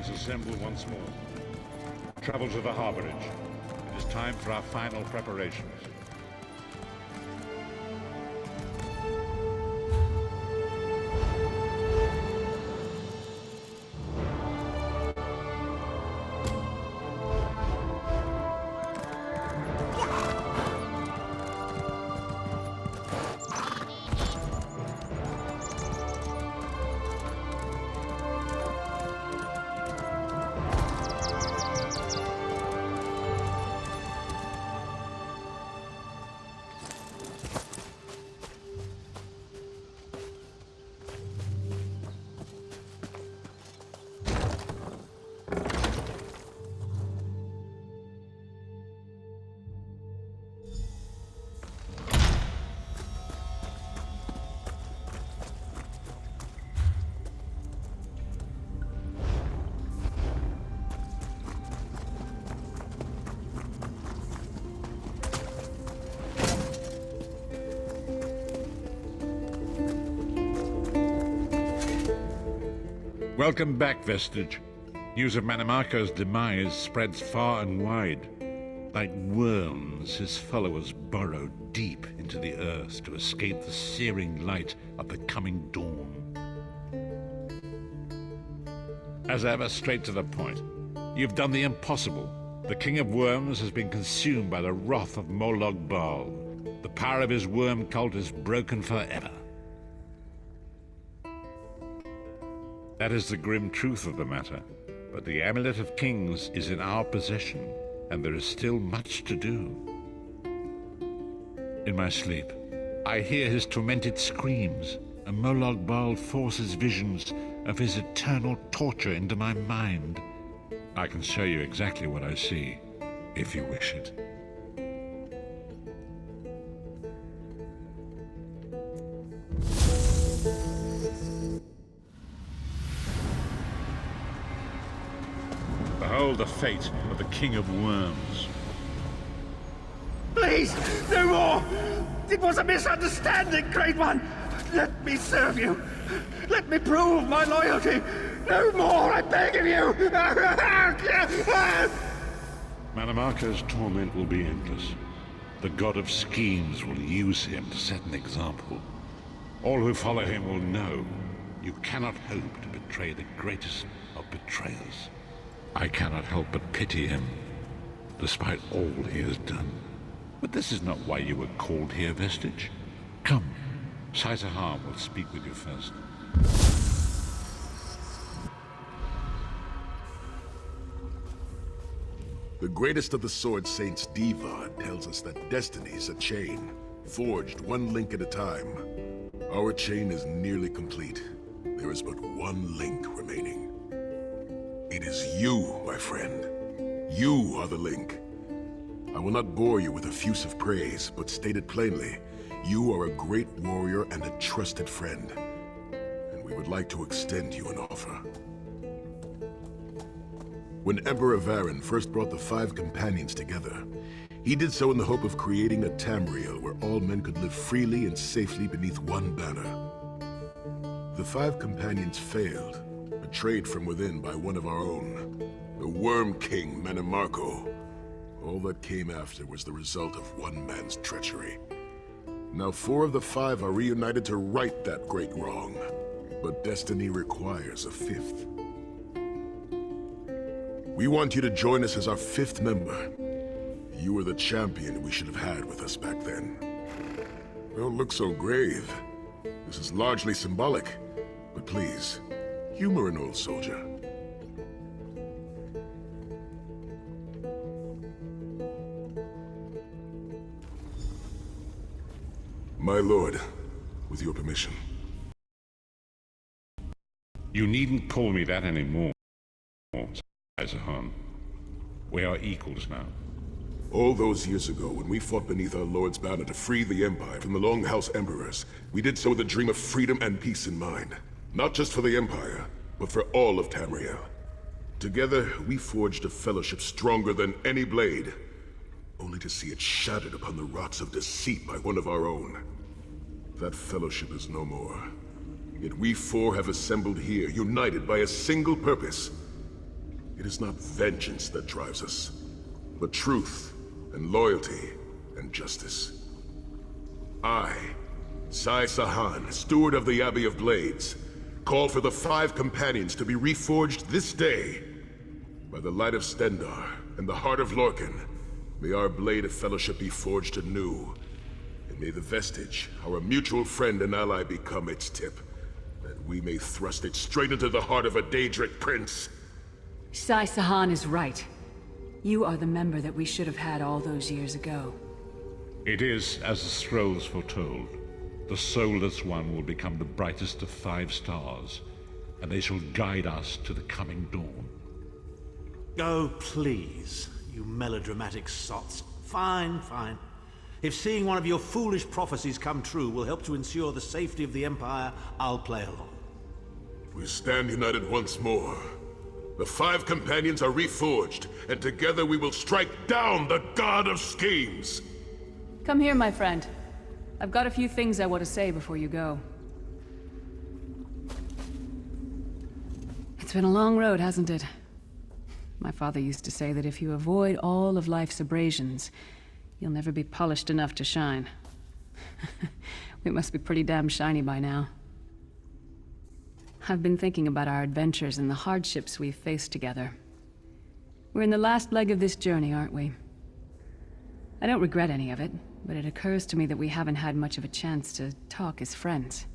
Guardians assemble once more. Travel to the harborage. It is time for our final preparations. Welcome back, Vestige. News of Manimarco's demise spreads far and wide. Like worms, his followers burrow deep into the earth to escape the searing light of the coming dawn. As ever, straight to the point. You've done the impossible. The King of Worms has been consumed by the wrath of Molog Baal. The power of his worm cult is broken forever. That is the grim truth of the matter, but the Amulet of Kings is in our possession, and there is still much to do. In my sleep, I hear his tormented screams, and Molog Baal forces visions of his eternal torture into my mind. I can show you exactly what I see, if you wish it. Behold the fate of the King of Worms. Please, no more! It was a misunderstanding, Great One! Let me serve you! Let me prove my loyalty! No more, I beg of you! Manimarco's torment will be endless. The god of schemes will use him to set an example. All who follow him will know you cannot hope to betray the greatest of betrayers. I cannot help but pity him, despite all he has done. But this is not why you were called here, Vestige. Come, Saitahar will speak with you first. The greatest of the Sword Saints, Diva, tells us that destiny is a chain, forged one link at a time. Our chain is nearly complete. There is but one link remaining. It is you, my friend. You are the link. I will not bore you with effusive praise, but state it plainly. You are a great warrior and a trusted friend. And we would like to extend you an offer. When Emperor Varen first brought the 5 companions together, he did so in the hope of creating a Tamriel where all men could live freely and safely beneath one banner. The 5 companions failed, betrayed from within by one of our own, the Worm King, Manimarco. All that came after was the result of one man's treachery. Now 4 of the 5 are reunited to right that great wrong, but destiny requires a 5th. We want you to join us as our 5th member. You were the champion we should have had with us back then. Don't look so grave. This is largely symbolic, but please, humor an old soldier. My lord, with your permission. You needn't call me that anymore, Saitahar. We are equals now. All those years ago, when we fought beneath our Lord's banner to free the Empire from the Longhouse Emperors, we did so with a dream of freedom and peace in mind. Not just for the Empire, but for all of Tamriel. Together, we forged a fellowship stronger than any blade, only to see it shattered upon the rots of deceit by one of our own. That fellowship is no more. Yet we 4 have assembled here, united by a single purpose. It is not vengeance that drives us, but truth and loyalty and justice. I, Sai Sahan, steward of the Abbey of Blades, call for the 5 companions to be reforged this day. By the light of Stendarr and the heart of Lorcan, may our blade of fellowship be forged anew. And may the vestige, our mutual friend and ally, become its tip, that we may thrust it straight into the heart of a Daedric prince. Sai Sahan is right. You are the member that we should have had all those years ago. It is as the scrolls foretold. The soulless one will become the brightest of 5 stars, and they shall guide us to the coming dawn. Oh, please, you melodramatic sots. Fine, fine. If seeing one of your foolish prophecies come true will help to ensure the safety of the Empire, I'll play along. We stand united once more. The 5 companions are reforged, and together we will strike down the God of Schemes! Come here, my friend. I've got a few things I want to say before you go. It's been a long road, hasn't it? My father used to say that if you avoid all of life's abrasions, you'll never be polished enough to shine. We must be pretty damn shiny by now. I've been thinking about our adventures and the hardships we've faced together. We're in the last leg of this journey, aren't we? I don't regret any of it, but it occurs to me that we haven't had much of a chance to talk as friends.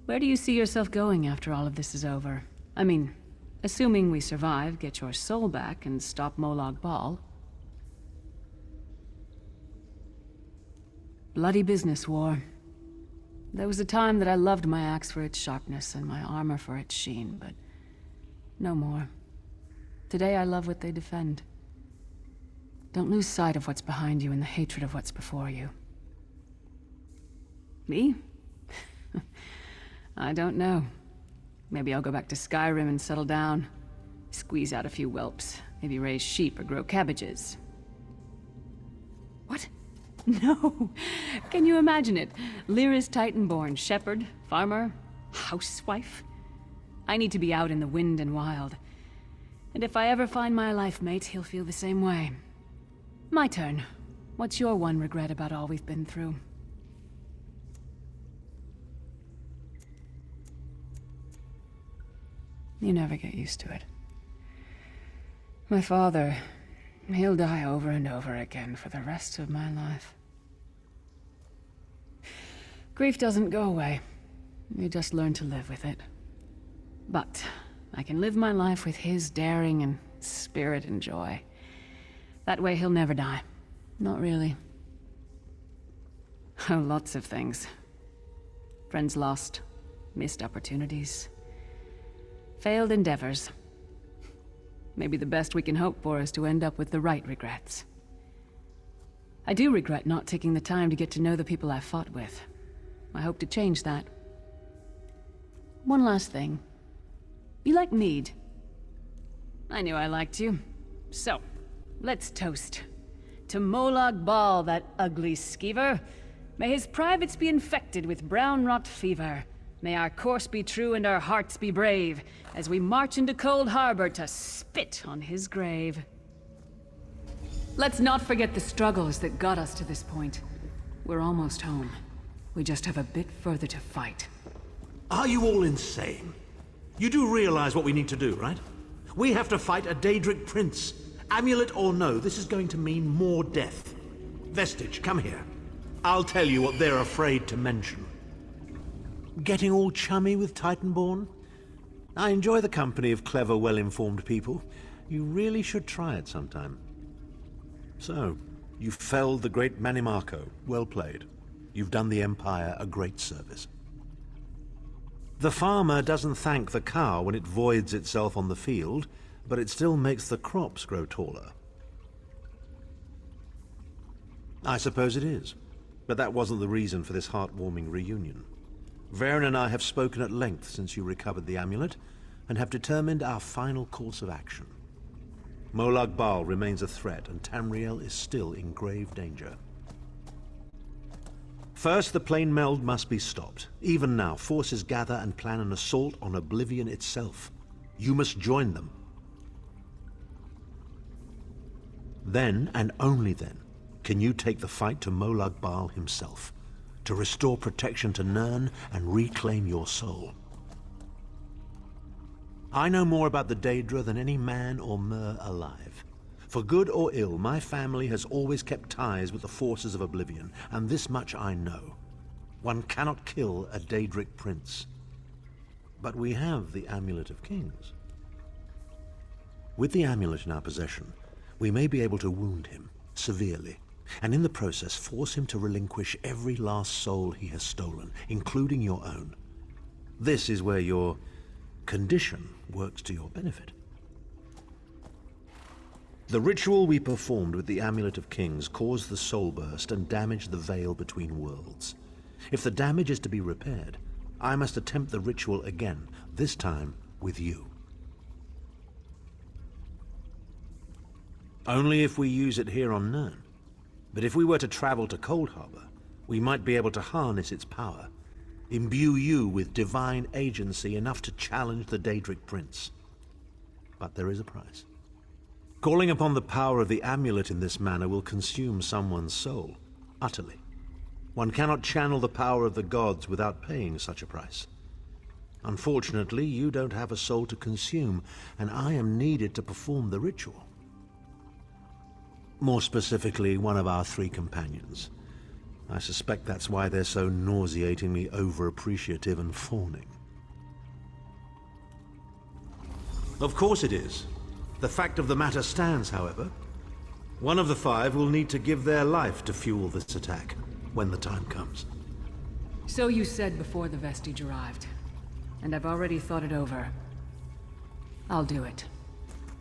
Where do you see yourself going after all of this is over? I mean, assuming we survive, get your soul back, and stop Molag Bal. Bloody business, war. There was a time that I loved my axe for its sharpness and my armor for its sheen, but no more. Today I love what they defend. Don't lose sight of what's behind you and the hatred of what's before you. Me? I don't know. Maybe I'll go back to Skyrim and settle down. Squeeze out a few whelps. Maybe raise sheep or grow cabbages. What? No! Can you imagine it? Lyra's Titan-born shepherd, farmer, housewife? I need to be out in the wind and wild. And if I ever find my life mate, he'll feel the same way. My turn. What's your one regret about all we've been through? You never get used to it. My father, he'll die over and over again for the rest of my life. Grief doesn't go away. You just learn to live with it. But I can live my life with his daring and spirit and joy. That way he'll never die. Not really. Oh, lots of things. Friends lost, missed opportunities, failed endeavors. Maybe the best we can hope for is to end up with the right regrets. I do regret not taking the time to get to know the people I fought with. I hope to change that. One last thing. You like mead? I knew I liked you. So, let's toast. To Molag Bal, that ugly skeever. May his privates be infected with brown rot fever. May our course be true and our hearts be brave, as we march into Cold Harbor to spit on his grave. Let's not forget the struggles that got us to this point. We're almost home. We just have a bit further to fight. Are you all insane? You do realize what we need to do, right? We have to fight a Daedric prince. Amulet or no, this is going to mean more death. Vestige, come here. I'll tell you what they're afraid to mention. Getting all chummy with Titanborn? I enjoy the company of clever, well-informed people. You really should try it sometime. So, you felled the great Manimarco. Well played. You've done the Empire a great service. The farmer doesn't thank the cow when it voids itself on the field, but it still makes the crops grow taller. I suppose it is, but that wasn't the reason for this heartwarming reunion. Varen and I have spoken at length since you recovered the amulet, and have determined our final course of action. Molag Bal remains a threat, and Tamriel is still in grave danger. First, the plane meld must be stopped. Even now, forces gather and plan an assault on Oblivion itself. You must join them. Then, and only then, can you take the fight to Molag Bal himself, to restore protection to Nirn and reclaim your soul. I know more about the Daedra than any man or mer alive. For good or ill, my family has always kept ties with the forces of Oblivion, and this much I know. One cannot kill a Daedric prince. But we have the Amulet of Kings. With the amulet in our possession, we may be able to wound him severely, and in the process force him to relinquish every last soul he has stolen, including your own. This is where your condition works to your benefit. The ritual we performed with the Amulet of Kings caused the soul burst and damaged the veil between worlds. If the damage is to be repaired, I must attempt the ritual again, this time with you. Only if we use it here on Nirn. But if we were to travel to Cold Harbor, we might be able to harness its power, imbue you with divine agency enough to challenge the Daedric Prince. But there is a price. Calling upon the power of the amulet in this manner will consume someone's soul, utterly. One cannot channel the power of the gods without paying such a price. Unfortunately, you don't have a soul to consume, and I am needed to perform the ritual. More specifically, one of our 3 companions. I suspect that's why they're so nauseatingly over-appreciative and fawning. Of course it is. The fact of the matter stands, however. One of the 5 will need to give their life to fuel this attack, when the time comes. So you said before the vestige arrived, and I've already thought it over. I'll do it.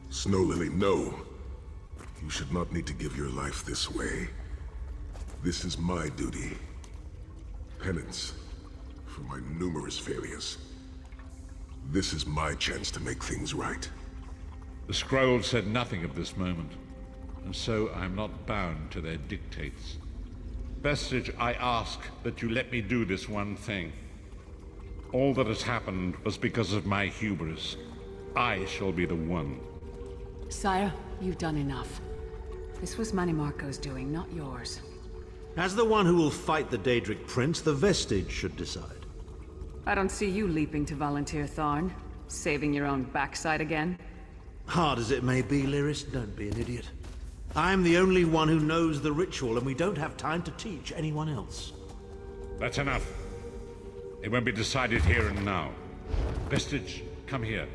Snow Lily, no. You should not need to give your life this way. This is my duty. Penance for my numerous failures. This is my chance to make things right. The scroll said nothing of this moment, and so I am not bound to their dictates. Vestige, I ask that you let me do this one thing. All that has happened was because of my hubris. I shall be the one. Sire, you've done enough. This was Manimarco's doing, not yours. As the one who will fight the Daedric Prince, the Vestige should decide. I don't see you leaping to volunteer, Tharn. Saving your own backside again. Hard as it may be, Lyris, don't be an idiot. I'm the only one who knows the ritual, and we don't have time to teach anyone else. That's enough. It won't be decided here and now. Vestige, come here.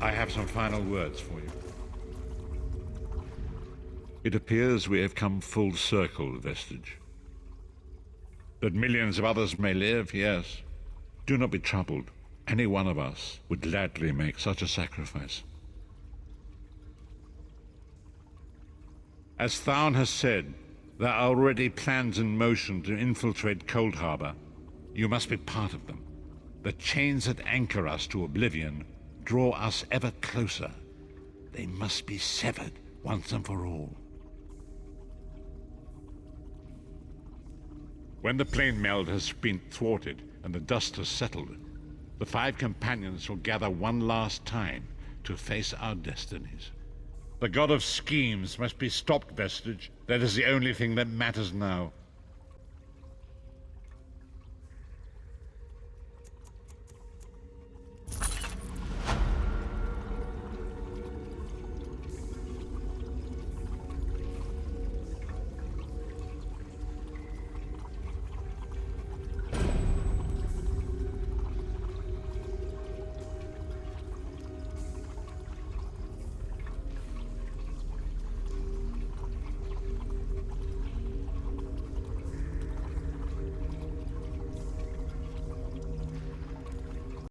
I have some final words for you. It appears we have come full circle, Vestige. That millions of others may live, yes. Do not be troubled. Any one of us would gladly make such a sacrifice. As Tharn has said, there are already plans in motion to infiltrate Cold Harbor. You must be part of them. The chains that anchor us to oblivion draw us ever closer. They must be severed once and for all. When the plane meld has been thwarted and the dust has settled, the 5 companions will gather one last time to face our destinies. The god of schemes must be stopped, Vestige. That is the only thing that matters now.